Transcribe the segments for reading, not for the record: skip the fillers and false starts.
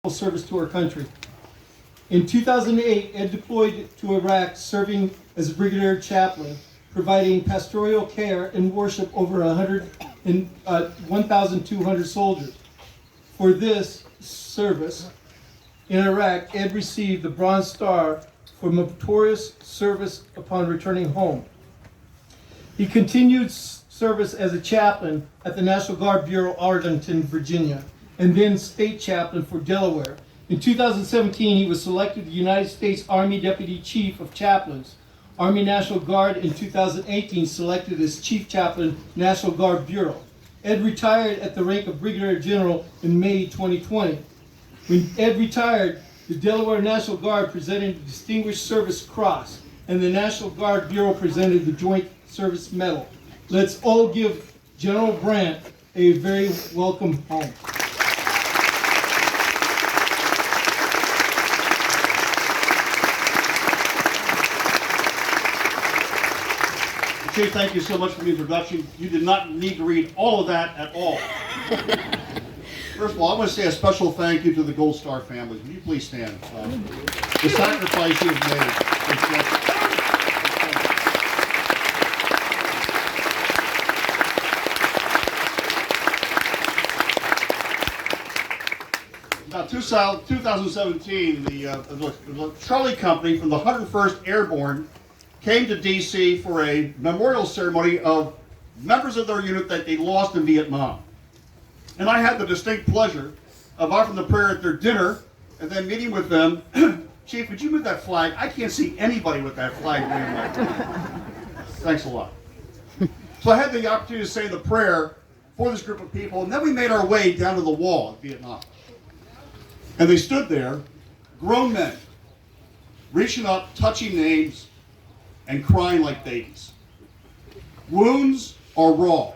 service to our country. In 2008, Ed deployed to Iraq, serving as a brigadier chaplain, providing pastoral care and worship over 1,200 soldiers. For this service in Iraq, Ed received the Bronze Star for meritorious service upon returning home. He continued service as a chaplain at the National Guard Bureau, Arlington, Virginia, and then state chaplain for Delaware. In 2017, he was selected the United States Army Deputy Chief of Chaplains. Army National Guard in 2018 selected as Chief Chaplain, National Guard Bureau. Ed retired at the rank of Brigadier General in May 2020. When Ed retired, the Delaware National Guard presented the Distinguished Service Cross, and the National Guard Bureau presented the Joint Service Medal. Let's all give General Brandt a very welcome home. Chief, thank you so much for the introduction. You did not need to read all of that at all. First of all, I want to say a special thank you to the Gold Star families. Will you please stand? The sacrifice you have made. About 2017, the Charlie Company from the 101st Airborne came to D.C. for a memorial ceremony of members of their unit that they lost in Vietnam. And I had the distinct pleasure of offering the prayer at their dinner and then meeting with them. Chief, would you move that flag? I can't see anybody with that flag. Thanks a lot. So I had the opportunity to say the prayer for this group of people, and then we made our way down to the wall in Vietnam. And they stood there, grown men, reaching up, touching names, and crying like babies. Wounds are raw,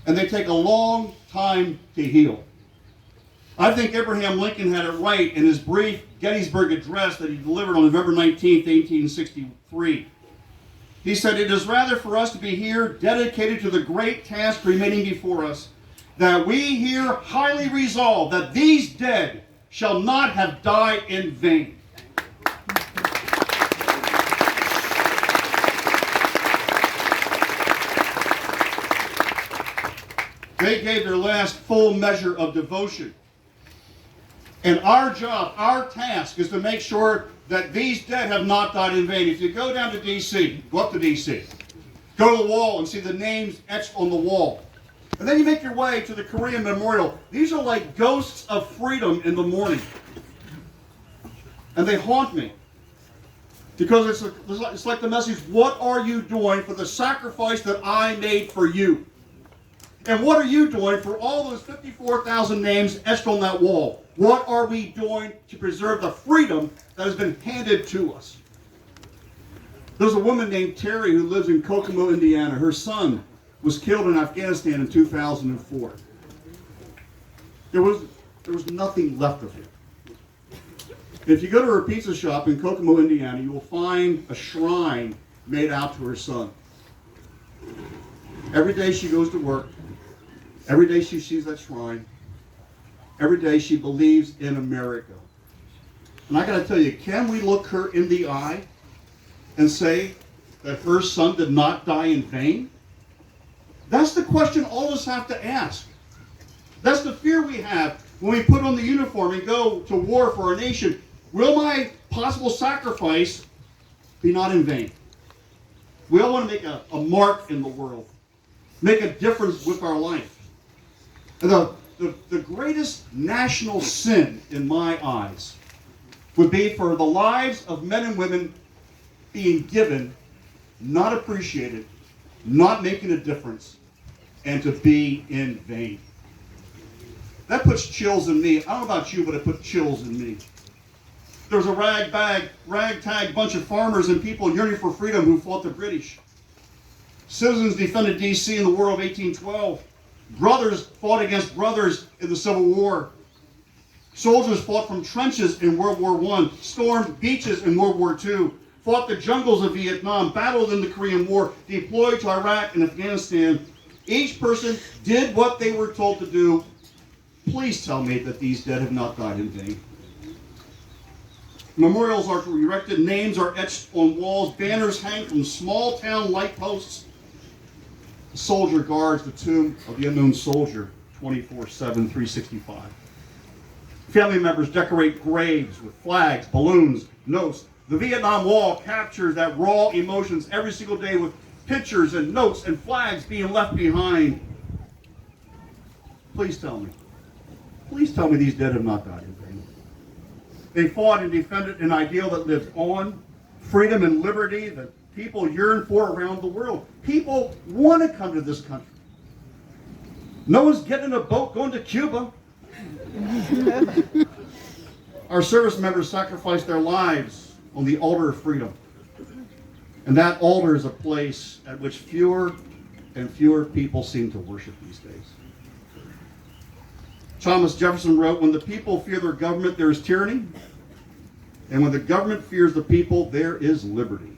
and they take a long time to heal. I think Abraham Lincoln had it right in his brief Gettysburg Address that he delivered on November 19, 1863. He said, "It is rather for us to be here dedicated to the great task remaining before us, that we here highly resolve that these dead shall not have died in vain." They gave their last full measure of devotion. And our job, our task, is to make sure that these dead have not died in vain. If you go down to D.C., go up to D.C., go to the wall and see the names etched on the wall. And then you make your way to the Korean Memorial. These are like ghosts of freedom in the morning. And they haunt me. Because it's like the message, what are you doing for the sacrifice that I made for you? And what are you doing for all those 54,000 names etched on that wall? What are we doing to preserve the freedom that has been handed to us? There's a woman named Terry who lives in Kokomo, Indiana. Her son was killed in Afghanistan in 2004. There was nothing left of him. If you go to her pizza shop in Kokomo, Indiana, you will find a shrine made out to her son. Every day she goes to work. Every day she sees that shrine. Every day she believes in America. And I got to tell you, can we look her in the eye and say that her son did not die in vain? That's the question all of us have to ask. That's the fear we have when we put on the uniform and go to war for our nation. Will my possible sacrifice be not in vain? We all want to make a mark in the world, make a difference with our life. And the greatest national sin in my eyes would be for the lives of men and women being given, not appreciated, not making a difference, and to be in vain. That puts chills in me. I don't know about you, but it puts chills in me. There was a ragtag bunch of farmers and people yearning for freedom who fought the British. Citizens defended D.C. in the War of 1812. Brothers fought against brothers in the Civil War. Soldiers fought from trenches in World War I, stormed beaches in World War II, fought the jungles of Vietnam, battled in the Korean War, deployed to Iraq and Afghanistan. Each person did what they were told to do Please tell me that these dead have not died in vain. Memorials are erected, names are etched on walls, banners hang from small town light posts. A soldier guards the tomb of the unknown soldier 24/7, 365. Family members decorate graves with flags, balloons, notes. The Vietnam Wall captures that raw emotions every single day with pictures and notes and flags being left behind. Please tell me these dead have not died in vain. They fought and defended an ideal that lives on, freedom and liberty that people yearn for around the world. People want to come to this country. No one's getting in a boat going to Cuba. Our service members sacrificed their lives on the altar of freedom. And that altar is a place at which fewer and fewer people seem to worship these days. Thomas Jefferson wrote, "When the people fear their government, there is tyranny. And when the government fears the people, there is liberty."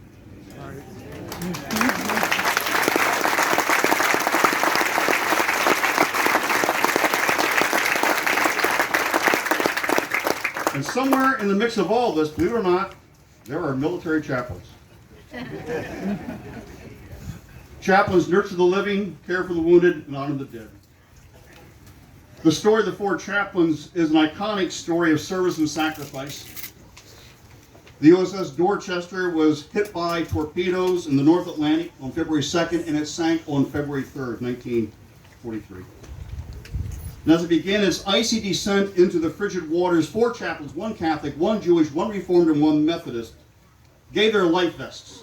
And somewhere in the mix of all this, believe it or not, there are military chaplains. Chaplains nurture the living, care for the wounded, and honor the dead. The story of the four chaplains is an iconic story of service and sacrifice. The USS Dorchester was hit by torpedoes in the North Atlantic on February 2nd, and it sank on February 3rd, 1943. And as it began its icy descent into the frigid waters, four chaplains, one Catholic, one Jewish, one Reformed, and one Methodist, gave their life vests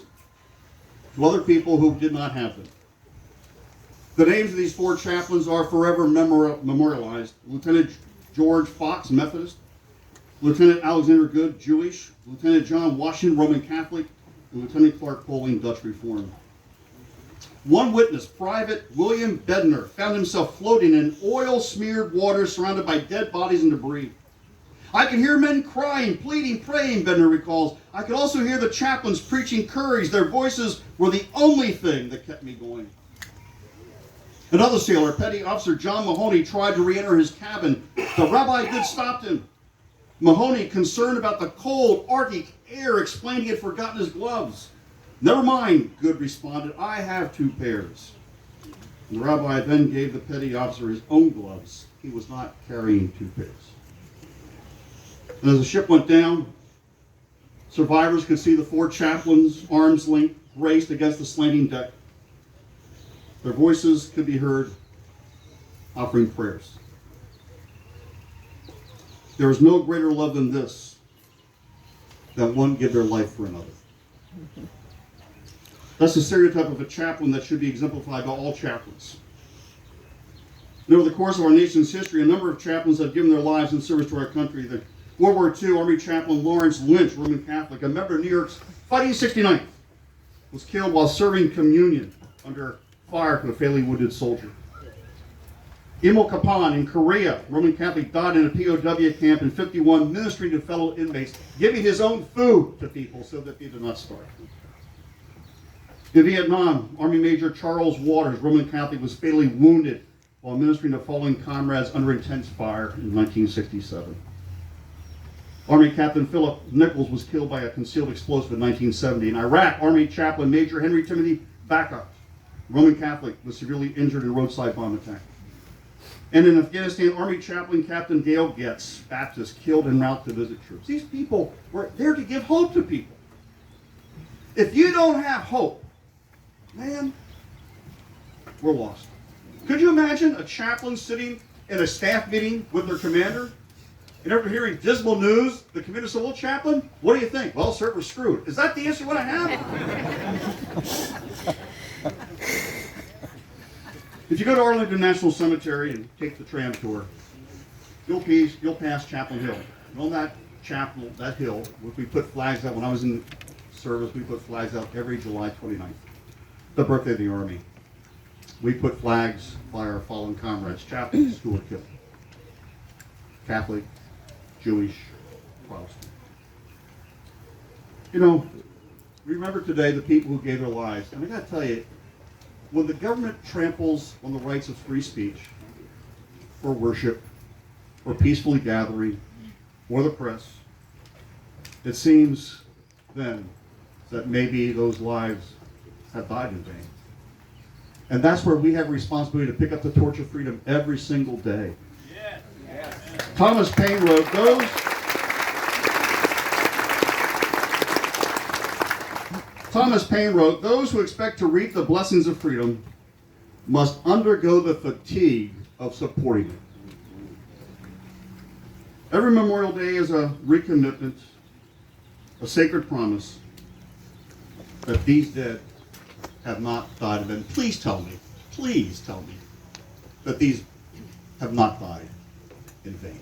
to other people who did not have them. The names of these four chaplains are forever memorialized. Lieutenant George Fox, Methodist; Lieutenant Alexander Good, Jewish; Lieutenant John Washington, Roman Catholic; and Lieutenant Clark Poling, Dutch Reformed. One witness, Private William Bednar, found himself floating in oil-smeared water surrounded by dead bodies and debris. "I could hear men crying, pleading, praying," Bednar recalls. "I could also hear the chaplains preaching courage. Their voices were the only thing that kept me going." Another sailor, Petty Officer John Mahoney, tried to re-enter his cabin. The Rabbi Good stopped him. Mahoney, concerned about the cold Arctic air, explained he had forgotten his gloves. "Never mind," Good responded, "I have 2 pairs." And the rabbi then gave the petty officer his own gloves. He was not carrying 2 pairs. And as the ship went down, survivors could see the 4 chaplains, arms linked, braced against the slanting deck. Their voices could be heard offering prayers. There is no greater love than this, that one give their life for another. That's the stereotype of a chaplain that should be exemplified by all chaplains. And over the course of our nation's history, a number of chaplains have given their lives in service to our country. The World War II Army chaplain Lawrence Lynch, Roman Catholic, a member of New York's Fighting 69th, was killed while serving communion under fire from a fatally wounded soldier. Emil Kapan in Korea, Roman Catholic, died in a POW camp in 1951, ministering to fellow inmates, giving his own food to people so that they did not starve. In Vietnam, Army Major Charles Waters, Roman Catholic, was fatally wounded while ministering to fallen comrades under intense fire in 1967. Army Captain Philip Nichols was killed by a concealed explosive in 1970. In Iraq, Army Chaplain Major Henry Timothy Backup, Roman Catholic, was severely injured in a roadside bomb attack. And in Afghanistan, Army Chaplain Captain Dale Getz, Baptist, killed en route to visit troops. These people were there to give hope to people. If you don't have hope, man, we're lost. Could you imagine a chaplain sitting in a staff meeting with their commander, and after hearing dismal news, the commander said, "Well, chaplain, what do you think?" "Well, sir, we're screwed." Is that the answer you want to have? If you go to Arlington National Cemetery and take the tram tour, you'll pass Chapel Hill. And on that chapel, that hill, we put flags out. When I was in service, we put flags out every July 29th, the birthday of the Army. We put flags by our fallen comrades, chaplains who were killed. Catholic, Jewish, Protestant. You know, remember today the people who gave their lives. And I got to tell you, when the government tramples on the rights of free speech, for worship, or peacefully gathering, or the press, it seems then that maybe those lives have died in vain. And that's where we have a responsibility to pick up the torch of freedom every single day. Thomas Paine wrote, those who expect to reap the blessings of freedom must undergo the fatigue of supporting it. Every Memorial Day is a recommitment, a sacred promise that these dead have not died in vain. Please tell me that these have not died in vain.